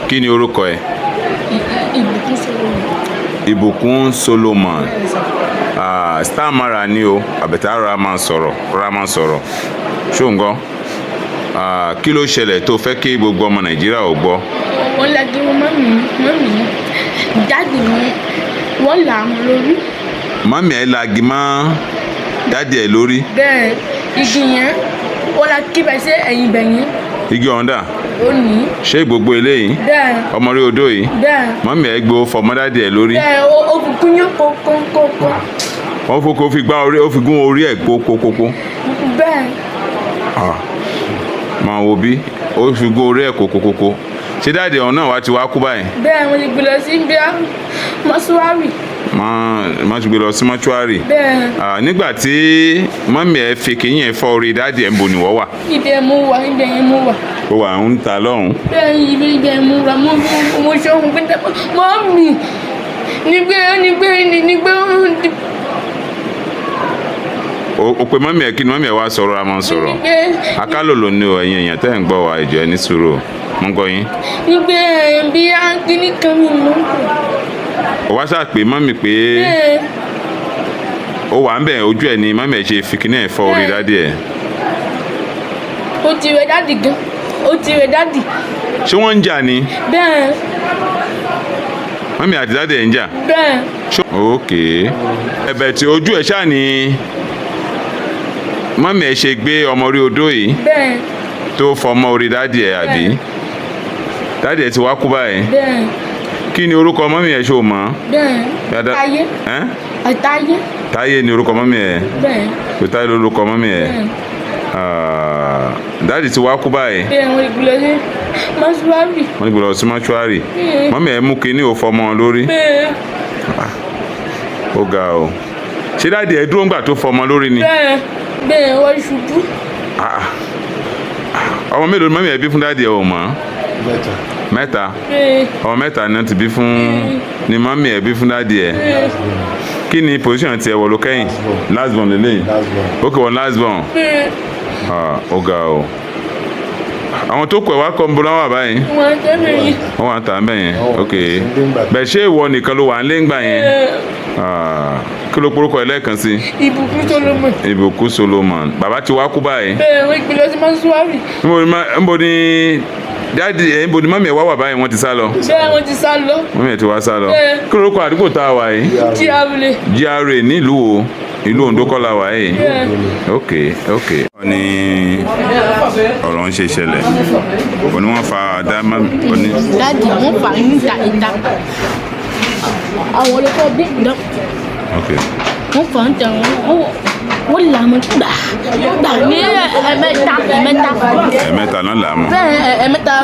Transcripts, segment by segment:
Kí ni orúkọ ẹ? Ìbùkún Solomon. Ìbùkún Solomon. Star mara ni o, àbẹ̀tẹ̀ ara máa sọ̀rọ̀. Ṣó ń gbọ́? Kí ló ṣẹlẹ̀ tó fẹ́ kí gbogbo ọmọ Nàìjíríà ò gbọ́? Wọ́n lagi mọ́mì dáàdì mi, wọ́n là á mọ́ lórí. Mọ́mì ẹ̀ lagi mọ́ dáàdì ẹ̀ lórí? Bẹ́ẹ̀ igi yẹn wọ́n la kí bẹ́ẹ̀ sí ẹ̀yìn bẹ̀yẹn. Igi ọ̀hún ó ní. Ṣé gbogbo eléyìí? Bẹ́ẹ̀. OMO'RIODO yìí? Bẹ́ẹ̀. Mọ́mì ẹ̀ gbó fọmọ dáàdì ẹ̀ lórí? Bẹ́ẹ̀ ó fi gún yán kókókókó. Wọ́n fokó fi gún orí ẹ̀ kókókókó? Bẹ́ẹ̀. Máa wo bí ó fi gún orí ẹ̀ kókókókó. Ṣé dáàdì ọ̀hún náà wá ti wá kú báyìí? Bẹ́ẹ̀ mo ti gbé lọ sí bí mọ́ṣúárì. Má ti gbé lọ sí mọ́ṣúárì? Bẹ́ẹ̀. Nígbà tí mọ́mì ẹ̀ fi kìíní ẹ̀ fọ́ orí dáàdì ẹ̀ ń bo níwọ́ wà? Ibẹ̀ mo wà, ibẹ̀ yẹn mo wà. Ó wà ń ta lọ́hùn? Bẹ́ẹ̀ ibẹ̀ mo wà, mo ṣe ohun pé mọ́mì nígbé o pe mọ́mì ẹ̀ kí ni mọ́mì ẹ̀ wá sọ̀rọ̀ àmọ́ sọ̀rọ̀? Akálòlò ni o, ẹ̀yin èèyàn tẹ́ ń gbọ́ wa ìjọ ẹ ní sùúrù mo ń gbọ́ yín. Nígbé bí ángíní kan mi mọ́ ń pè. Ó wá ṣáà pé mọ́mì pé ó wà ń bẹ̀ ojú ẹ̀ ni mọ́mì ẹ̀ ṣe fi kíní ẹ̀ fọ́ orí dádì ẹ̀. Ó ti rẹ̀ dádì gan, ó ti rẹ̀ dádì. Ṣé wọ́n ń jà ni? Bẹ́ẹ̀. Mọ́mì àti dádì ẹ̀ ń jà? Bẹ́ẹ̀. Ok. Ẹ̀bẹ̀ tí ojú ẹ̀ ṣáà ni mọ́mì ẹ̀ ṣe gbé OMO'RIODO yìí? Bẹ́ẹ̀. Tó fọmọ orí dádì ẹ̀ àbí? Dádì ẹ̀ ti wá kú báyìí? Bẹ́ẹ̀. Kí ni orúkọ mọ́mì ẹ̀ ṣó mọ̀? Bẹ́ẹ̀. Táyé. Táyé. Táyé ni orúkọ mọ́mì ẹ̀? Bẹ́ẹ̀. Pé Táyé lórúkọ mọ́mì ẹ̀? Dádì ti wá kú báyìí? Bẹ́ẹ̀ wọ́n ti gbé lọ sí mọ́ṣúárì. Wọ́n ti gbé lọ sí mọ́ṣúárì? Mọ́mì ẹ̀ mú kinní ò fọmọ lórí? Bẹ́ẹ̀. Ó ga o. Ṣé dádì ẹ̀ dúró ńgbà tó fọmọ lórí ni? Bẹ́ẹ̀ wọ́n ṣubú. Ọmọ mélòó ni mọ́mì ẹ̀ bí fún dádì ẹ̀ ò mọ̀? Mẹ́ta. Ọmọ mẹ́ta ni wọ́n ti bí fún ni mọ́mì ẹ̀ bí fún dádì ẹ̀. Kí ni position tiẹ̀ wọ̀ ló kẹ́yìn? Last born lélẹ́yìn? Ó kì wọ́n last born? Ó ga o. Àwọn tó kù ẹ̀ wá kọ́ ń bọ́ lọ́wọ́ báyìí? Wọ́n wà ń tà ń bẹ̀ yẹn? Ok. Bẹ̀ ṣé ìwọ nìkan ló wà ń lé ńgbà yẹn? Kí ló porúkọ ẹ lẹ́ẹ̀kan sí? Ìbùkún Solomon. Ìbùkún Solomon. Bàbá ti wá kú báyìí? Bẹ́ẹ̀ wọ́n gbé lọ sí mọ́ṣúárì. Níbo ni dáàdì ẹ̀ níbo ni mọ́mì ẹ̀ wá wà báyìí wọ́n ti sá lọ? Bẹ́ẹ̀ wọ́n ti sá lọ. Mọ́mì ẹ̀ ti wá sá lọ? Kí lórúkọ àdúgbò tá a wà yìí? GRA nílùú o? Ìlú Oǹdó kọ́ la wà yìí? Ok. Ní ọ̀rọ̀ ń ṣe ìṣẹ̀lẹ̀ òní wọ́n fa dáàmà òní. Dáàdì wọ́n fà ní ìta. Àwọn olùkọ́ bí ìdá. Wọ́n fà ń tẹ̀ wọ́n là mọ́ gbà ní ẹ̀mẹ́ta. Ẹ̀mẹ́ta náà là mọ́? Bẹ́ẹ̀ ẹ̀mẹ́ta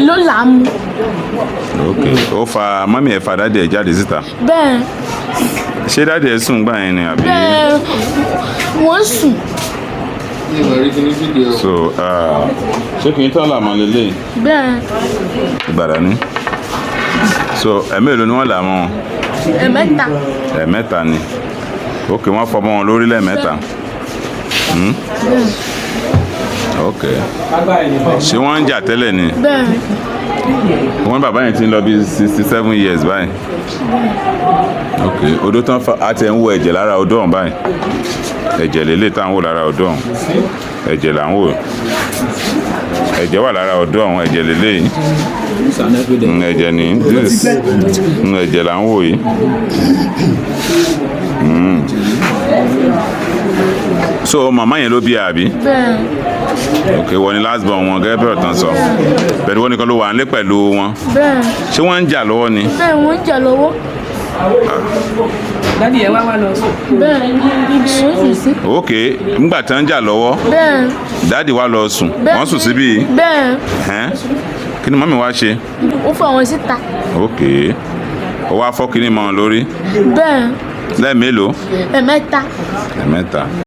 ló là mọ́. Ok. Ó fa mọ́mì ẹ̀ fa dáàdì ẹ̀ jáde síta? Bẹ́ẹ̀. Ṣé dáàdì ẹ̀ sùn gbà yẹn ni àbí? Bẹ́ẹ̀ wọ́n sùn. So ṣé kì í tán làmọ́ lélẹ̀? Bẹ́ẹ̀. Ìgbàdà ni? So ẹ̀mélòó ni wọ́n là mọ́? Ẹ̀mẹ́ta. Ẹ̀mẹ́ta ni? Ok, wọ́n fọmọ wọn lórí lẹ́ẹ̀mẹ́ta? Ok. Ṣé wọ́n ń jà tẹ́lẹ̀ ni? Bẹ́ẹ̀. Wọ́n bàbá yẹn ti ń lọ bí 67 years báyìí? Ok, odó tán àti ẹ̀ ń wo ẹ̀jẹ̀ lára odó ọ̀hún báyìí? Ẹ̀jẹ̀ lélẹ̀ tá à ń wò lára odó ọ̀hún? Ẹ̀jẹ̀ là ń wò? Ẹ̀jẹ̀ wà lára odó ọ̀hún, ẹ̀jẹ̀ lélẹ̀ yìí? Ẹ̀jẹ̀ ní ẹ̀jẹ̀ là ń wò yìí? So màmá yẹn ló bí àbí? Bẹ́ẹ̀. Ok, wọ́n ní last born wọn gẹ́gẹ́ bí ọ̀tán sọ. Bẹ́ẹ̀ ni wọ́n nìkan ló wà nílé pẹ̀lú wọn? Bẹ́ẹ̀. Ṣé wọ́n ń jà lọ́wọ́ ni? Bẹ́ẹ̀ wọ́n ń jà lọ́wọ́. Dádì ẹ̀ wá lọ sùn. Bẹ́ẹ̀ ibi wọ́n sùn sí. Ok, ńgbà tí wọ́n ń jà lọ́wọ́? Bẹ́ẹ̀. Dádì wá lọ sùn? Wọ́n sùn síbí? Bẹ́ẹ̀. Kí ni mọ́mì wá ṣe? Ó fọ àwọn síta. Ok, ó wá fọ́ kíní mọ́ ọ lórí? Bẹ́ẹ̀. Lẹ́ẹ̀mélòó? Ẹ̀mẹ́ta. Ẹ̀mẹ́ta.